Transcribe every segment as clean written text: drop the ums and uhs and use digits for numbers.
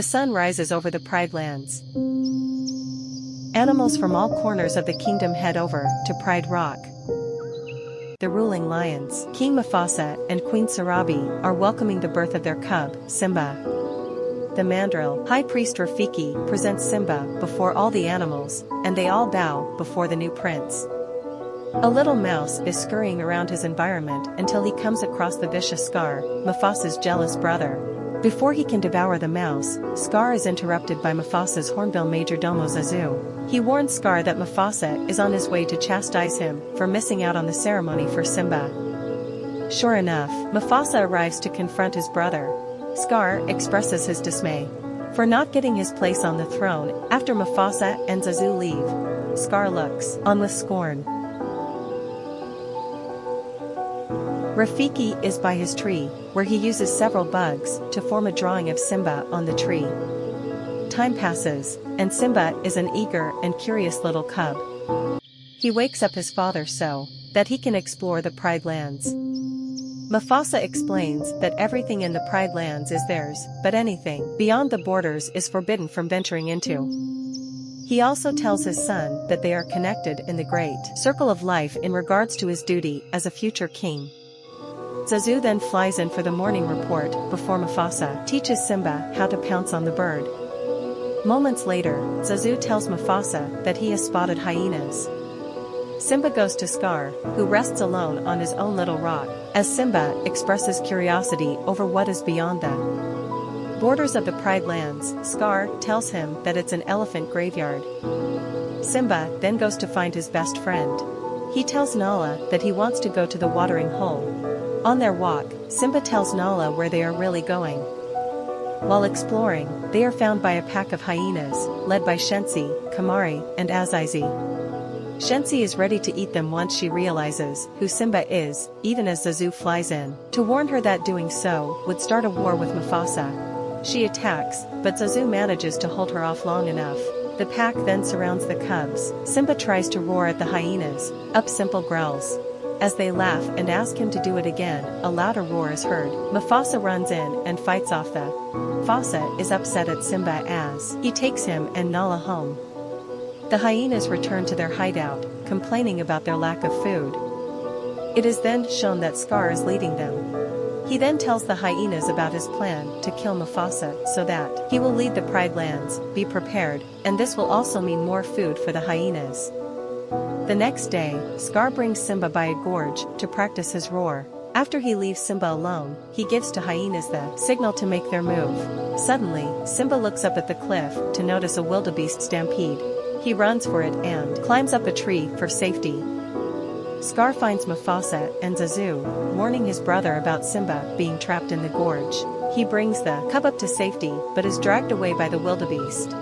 The sun rises over the Pride Lands. Animals from all corners of the kingdom head over to Pride Rock. The ruling lions, King Mufasa and Queen Sarabi, are welcoming the birth of their cub, Simba. The mandrill, High Priest Rafiki, presents Simba before all the animals, and they all bow before the new prince. A little mouse is scurrying around his environment until he comes across the vicious Scar, Mufasa's jealous brother. Before he can devour the mouse, Scar is interrupted by Mufasa's hornbill majordomo Zazu. He warns Scar that Mufasa is on his way to chastise him for missing out on the ceremony for Simba. Sure enough, Mufasa arrives to confront his brother. Scar expresses his dismay for not getting his place on the throne after Mufasa and Zazu leave. Scar looks on with scorn. Rafiki is by his tree, where he uses several bugs to form a drawing of Simba on the tree. Time passes, and Simba is an eager and curious little cub. He wakes up his father so that he can explore the Pride Lands. Mufasa explains that everything in the Pride Lands is theirs, but anything beyond the borders is forbidden from venturing into. He also tells his son that they are connected in the great circle of life in regards to his duty as a future king. Zazu then flies in for the morning report before Mufasa teaches Simba how to pounce on the bird. Moments later, Zazu tells Mufasa that he has spotted hyenas. Simba goes to Scar, who rests alone on his own little rock, as Simba expresses curiosity over what is beyond the borders of the Pride Lands. Scar tells him that it's an elephant graveyard. Simba then goes to find his best friend. He tells Nala that he wants to go to the watering hole. On their walk, Simba tells Nala where they are really going. While exploring, they are found by a pack of hyenas, led by Shensi, Kamari, and Azizi. Shensi is ready to eat them once she realizes who Simba is, even as Zazu flies in to warn her that doing so would start a war with Mufasa. She attacks, but Zazu manages to hold her off long enough. The pack then surrounds the cubs. Simba tries to roar at the hyenas. Up Simple growls. As they laugh and ask him to do it again, a louder roar is heard. Mufasa runs in and fights off the Mufasa is upset at Simba as he takes him and Nala home. The hyenas return to their hideout, complaining about their lack of food. It is then shown that Scar is leading them. He then tells the hyenas about his plan to kill Mufasa so that he will lead the Pride Lands. Be prepared, and this will also mean more food for the hyenas. The next day, Scar brings Simba by a gorge to practice his roar. After he leaves Simba alone, he gives to hyenas the signal to make their move. Suddenly, Simba looks up at the cliff to notice a wildebeest stampede. He runs for it and climbs up a tree for safety. Scar finds Mufasa and Zazu, warning his brother about Simba being trapped in the gorge. He brings the cub up to safety but is dragged away by the wildebeest.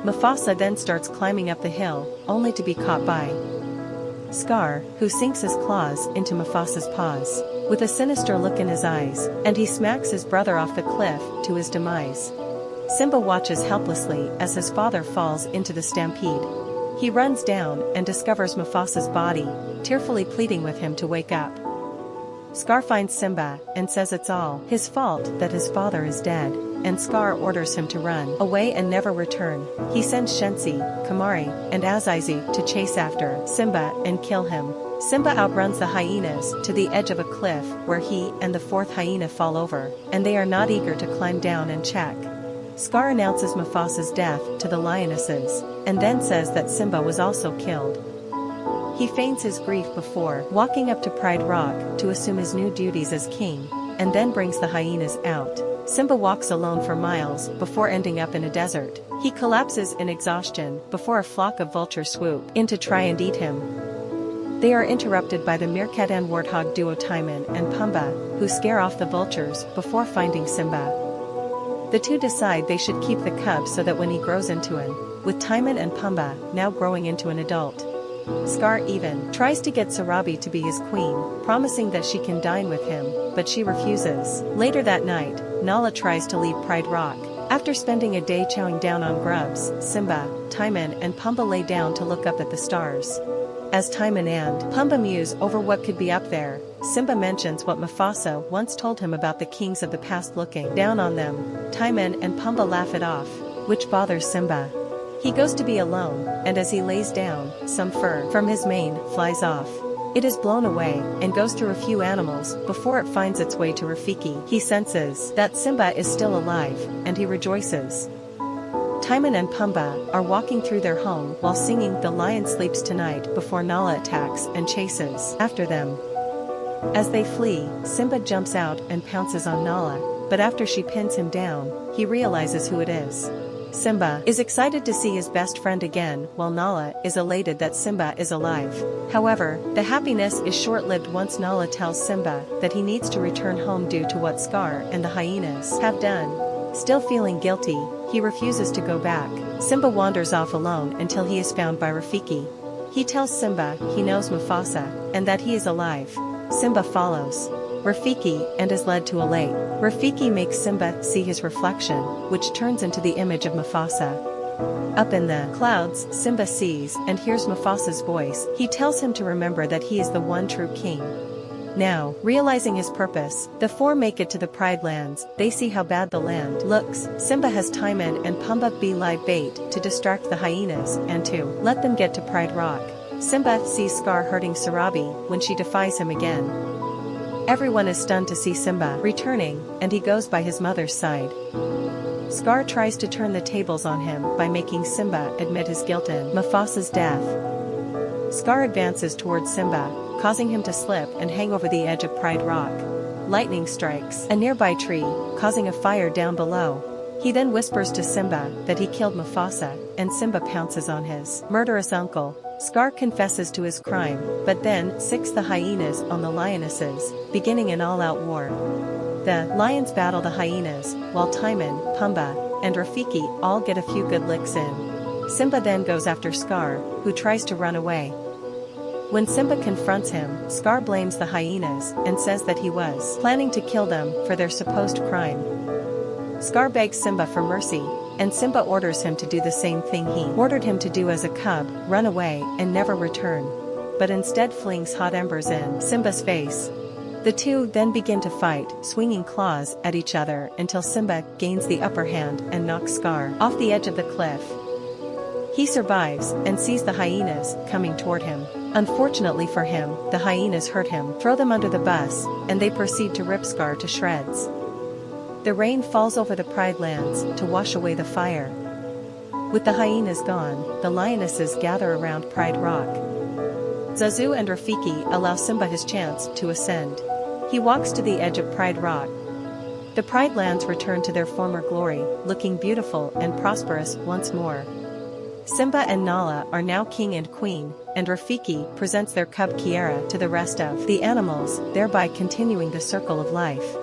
Mufasa then starts climbing up the hill, only to be caught by Scar, who sinks his claws into Mufasa's paws, with a sinister look in his eyes, and he smacks his brother off the cliff to his demise. Simba watches helplessly as his father falls into the stampede. He runs down and discovers Mufasa's body, tearfully pleading with him to wake up. Scar finds Simba and says it's all his fault that his father is dead, and Scar orders him to run away and never return. He sends Shensi, Kamari, and Azizi to chase after Simba and kill him. Simba outruns the hyenas to the edge of a cliff where he and the fourth hyena fall over, and they are not eager to climb down and check. Scar announces Mufasa's death to the lionesses, and then says that Simba was also killed. He feigns his grief before walking up to Pride Rock to assume his new duties as king, and then brings the hyenas out. Simba walks alone for miles before ending up in a desert. He collapses in exhaustion before a flock of vultures swoop in to try and eat him. They are interrupted by the meerkat and warthog duo Timon and Pumbaa, who scare off the vultures before finding Simba. The two decide they should keep the cub so that when he grows into one, with Timon and Pumbaa now growing into an adult. Scar even tries to get Sarabi to be his queen, promising that she can dine with him, but she refuses. Later that night, Nala tries to leave Pride Rock. After spending a day chowing down on grubs, Simba, Timon and Pumbaa lay down to look up at the stars. As Timon and Pumbaa muse over what could be up there, Simba mentions what Mufasa once told him about the kings of the past looking down on them. Timon and Pumbaa laugh it off, which bothers Simba. He goes to be alone, and as he lays down, some fur from his mane flies off. It is blown away and goes through a few animals before it finds its way to Rafiki. He senses that Simba is still alive, and he rejoices. Timon and Pumbaa are walking through their home while singing "The Lion Sleeps Tonight" before Nala attacks and chases after them. As they flee, Simba jumps out and pounces on Nala, but after she pins him down, he realizes who it is. Simba is excited to see his best friend again, while Nala is elated that Simba is alive. However, the happiness is short-lived once Nala tells Simba that he needs to return home due to what Scar and the hyenas have done. Still feeling guilty, he refuses to go back. Simba wanders off alone until he is found by Rafiki. He tells Simba he knows Mufasa, and that he is alive. Simba follows Rafiki and is led to a lake. Rafiki makes Simba see his reflection, which turns into the image of Mufasa. Up in the clouds, Simba sees and hears Mufasa's voice. He tells him to remember that he is the one true king. Now, realizing his purpose, the four make it to the Pride Lands. They see how bad the land looks. Simba has Timon and Pumbaa be live bait to distract the hyenas and to let them get to Pride Rock. Simba sees Scar hurting Sarabi when she defies him again. Everyone is stunned to see Simba returning, and he goes by his mother's side. Scar tries to turn the tables on him by making Simba admit his guilt in Mufasa's death. Scar advances towards Simba, causing him to slip and hang over the edge of Pride Rock. Lightning strikes a nearby tree, causing a fire down below. He then whispers to Simba that he killed Mufasa, and Simba pounces on his murderous uncle. Scar confesses to his crime, but then sicks the hyenas on the lionesses, beginning an all-out war. The lions battle the hyenas, while Timon, Pumbaa, and Rafiki all get a few good licks in. Simba then goes after Scar, who tries to run away. When Simba confronts him, Scar blames the hyenas and says that he was planning to kill them for their supposed crime. Scar begs Simba for mercy, and Simba orders him to do the same thing he ordered him to do as a cub, run away and never return. But instead flings hot embers in Simba's face. The two then begin to fight, swinging claws at each other until Simba gains the upper hand and knocks Scar off the edge of the cliff. He survives and sees the hyenas coming toward him. Unfortunately for him, the hyenas hurt him, throw them under the bus, and they proceed to rip Scar to shreds. The rain falls over the Pride Lands to wash away the fire. With the hyenas gone, the lionesses gather around Pride Rock. Zazu and Rafiki allow Simba his chance to ascend. He walks to the edge of Pride Rock. The Pride Lands return to their former glory, looking beautiful and prosperous once more. Simba and Nala are now king and queen, and Rafiki presents their cub Kiara to the rest of the animals, thereby continuing the circle of life.